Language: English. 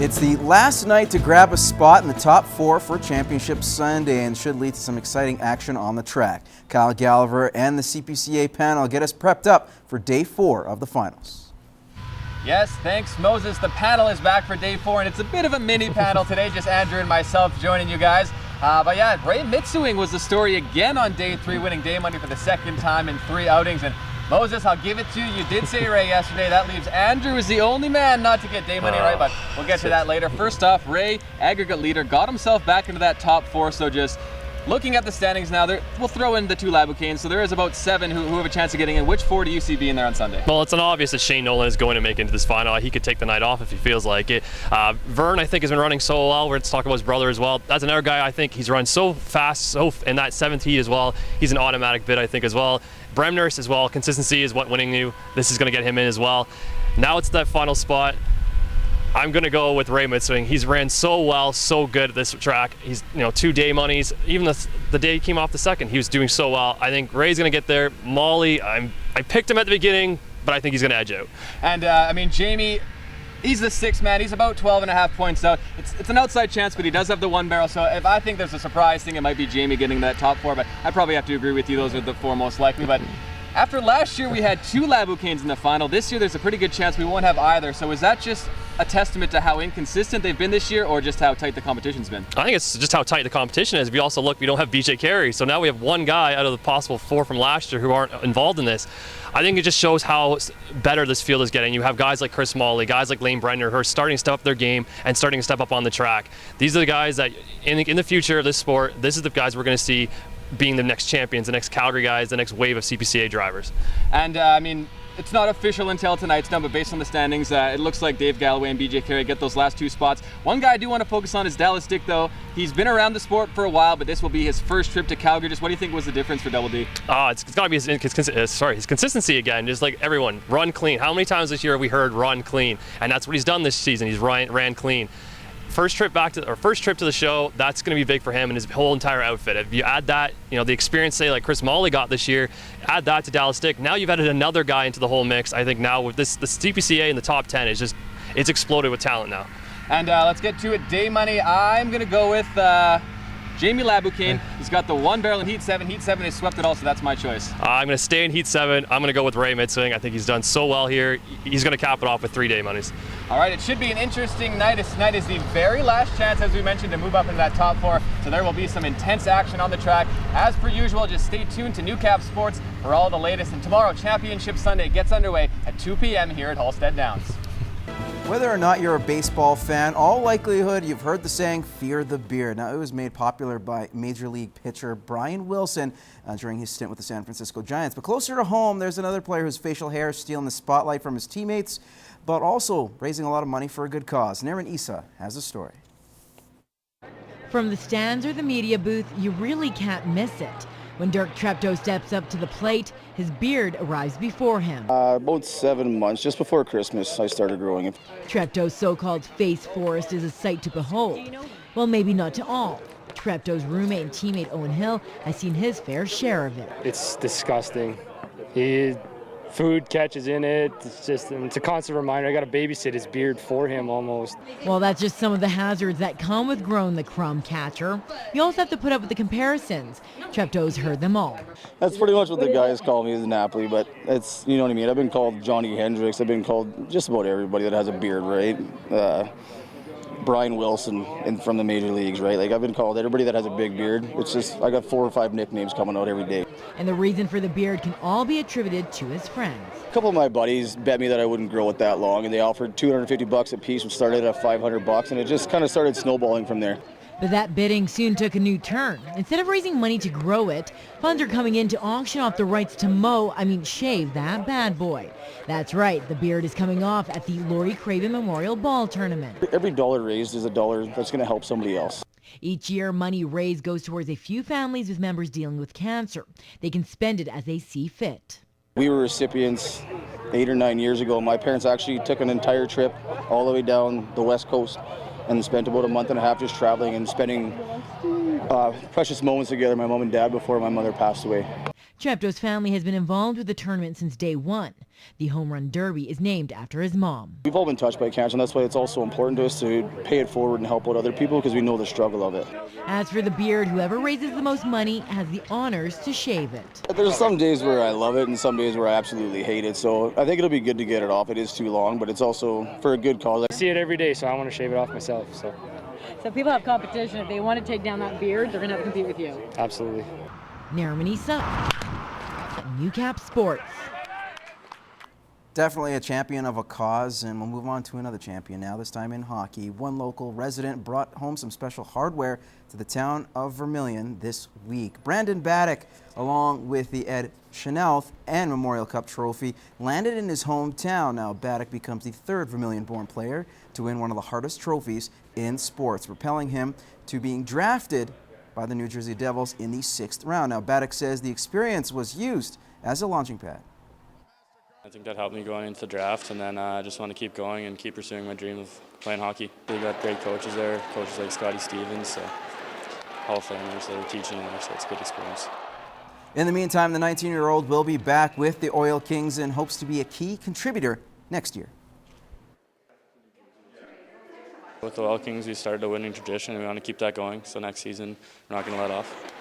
It's the last night to grab a spot in the top 4 for Championship Sunday and should lead to some exciting action on the track. Kyle Gallagher and the CPCA panel get us prepped up for day 4 of the finals. Yes, thanks Moses. The panel is back for day 4 and it's a bit of a mini panel today, just Andrew and myself joining you guys. But yeah, Ray Mitsuing was the story again on day 3, winning day money for the second time in 3 outings. And Moses, I'll give it to you. You did say Ray yesterday. That leaves Andrew as the only man not to get day money right, but we'll get to that later. First off, Ray, aggregate leader, got himself back into that top 4. So just looking at the standings now, we'll throw in the 2 Labucanes. So there is about 7 who have a chance of getting in. Which 4 do you see being there on Sunday? Well, it's an obvious that Shane Nolan is going to make it into this final. He could take the night off if he feels like it. Vern, I think, has been running so well. We're talking about his brother as well. That's another guy I think he's run so fast, in that 7th heat as well. He's an automatic bid, I think, as well. Bremner's as well. Consistency is what winning you. This is going to get him in as well. Now it's that final spot. I'm going to go with Ray Mitsuing. He's ran so well, so good at this track. He's, 2 day monies. Even the day he came off the second, he was doing so well. I think Ray's going to get there. Molly, I picked him at the beginning, but I think he's going to edge out. And Jamie, he's the 6th man. He's about 12.5 points out. It's an outside chance, but he does have the 1 barrel. So if I think there's a surprise thing, it might be Jamie getting that top 4. But I probably have to agree with you. Those are the 4 most likely. But after last year, we had 2 Labucanes in the final. This year, there's a pretty good chance we won't have either. So is that just a testament to how inconsistent they've been this year, or just how tight the competition's been? I think it's just how tight the competition is. We also look, we don't have BJ Carey, so now we have 1 guy out of the possible 4 from last year who aren't involved in this. I think it just shows how better this field is getting. You have guys like Chris Molly, guys like Lane Brenner, who are starting to step up their game and starting to step up on the track. These are the guys that in the future of this sport, this is the guys we're going to see being the next champions, the next Calgary guys, the next wave of CPCA drivers. And it's not official until tonight's done, but based on the standings, it looks like Dave Galloway and BJ Carey get those last 2 spots. One guy I do want to focus on is Dallas Dick, though. He's been around the sport for a while, but this will be his first trip to Calgary. Just what do you think was the difference for Double D? It's got to be his consistency again. Just like everyone, run clean. How many times this year have we heard run clean? And that's what he's done this season. He's ran clean. First trip to the show, that's going to be big for him and his whole entire outfit. If you add that, the experience, say, like Chris Molly got this year, add that to Dallas Dick, now you've added another guy into the whole mix. I think now with the CPCA in the top 10 is it's exploded with talent now. And let's get to it. Day money, I'm going to go with Jamie Labucane. He's got the 1 barrel in Heat 7. Heat 7 is swept it all, so that's my choice. I'm going to stay in Heat 7. I'm going to go with Ray Mitsuing. I think he's done so well here. He's going to cap it off with 3 day monies. All right, it should be an interesting night. Tonight is the very last chance, as we mentioned, to move up into that top 4. So there will be some intense action on the track. As per usual, just stay tuned to Newcap Sports for all the latest. And tomorrow, Championship Sunday gets underway at 2 p.m. here at Halstead Downs. Whether or not you're a baseball fan, all likelihood you've heard the saying, fear the beard. Now, it was made popular by Major League pitcher Brian Wilson during his stint with the San Francisco Giants. But closer to home, there's another player whose facial hair is stealing the spotlight from his teammates, but also raising a lot of money for a good cause. Naren Issa has a story. From the stands or the media booth, you really can't miss it. When Dirk Treptow steps up to the plate, his beard arrives before him. About 7 months, just before Christmas, I started growing it. Treptow's so-called face forest is a sight to behold. Well, maybe not to all. Treptow's roommate and teammate Owen Hill has seen his fair share of it. It's disgusting. Food catches in it. It's a constant reminder. I got to babysit his beard for him almost. Well, that's just some of the hazards that come with growing the crumb catcher. You also have to put up with the comparisons. Treptow's heard them all. That's pretty much what the guys call me as an Napoli, but it's, you know what I mean. I've been called Johnny Hendricks. I've been called just about everybody that has a beard, right? Brian Wilson from the major leagues, right? Like, I've been called everybody that has a big beard. It's just, I got 4 or 5 nicknames coming out every day. And the reason for the beard can all be attributed to his friends. A couple of my buddies bet me that I wouldn't grow it that long, and they offered $250 a piece, which started at $500, and it just kind of started snowballing from there. But that bidding soon took a new turn. Instead of raising money to grow it, funds are coming in to auction off the rights to shave that bad boy. That's right, the beard is coming off at the Lloydminster Craven Memorial Ball Tournament. Every dollar raised is a dollar that's going to help somebody else. Each year, money raised goes towards a few families with members dealing with cancer. They can spend it as they see fit. We were recipients 8 or 9 years ago. My parents actually took an entire trip all the way down the West Coast and spent about a month and a half just traveling and spending precious moments together, my mom and dad, before my mother passed away. Treptow's family has been involved with the tournament since day one. The Home Run Derby is named after his mom. We've all been touched by cancer, and that's why it's also important to us to pay it forward and help out other people because we know the struggle of it. As for the beard, whoever raises the most money has the honors to shave it. There's some days where I love it and some days where I absolutely hate it, so I think it'll be good to get it off. It is too long, but it's also for a good cause. I see it every day, so I want to shave it off myself. So people have competition. If they want to take down that beard, they're going to have to compete with you. Absolutely. Naraman Issa, Newcap Sports. Definitely a champion of a cause, and we'll move on to another champion now, this time in hockey. One local resident brought home some special hardware to the town of Vermilion this week. Brandon Baddock, along with the Ed Chanelth and Memorial Cup trophy, landed in his hometown. Now Baddock becomes the third Vermilion-born player to win one of the hardest trophies in sports, propelling him to being drafted by the New Jersey Devils in the 6th round. Now Baddock says the experience was used as a launching pad. I think that helped me going into the draft, and then I just want to keep going and keep pursuing my dream of playing hockey. We got great coaches there, coaches like Scotty Stevens, so Hall of Famers that are teaching there, so it's a good experience. In the meantime, the 19-year-old will be back with the Oil Kings and hopes to be a key contributor next year. With the Oil Kings, we started a winning tradition, and we want to keep that going, so next season we're not going to let off.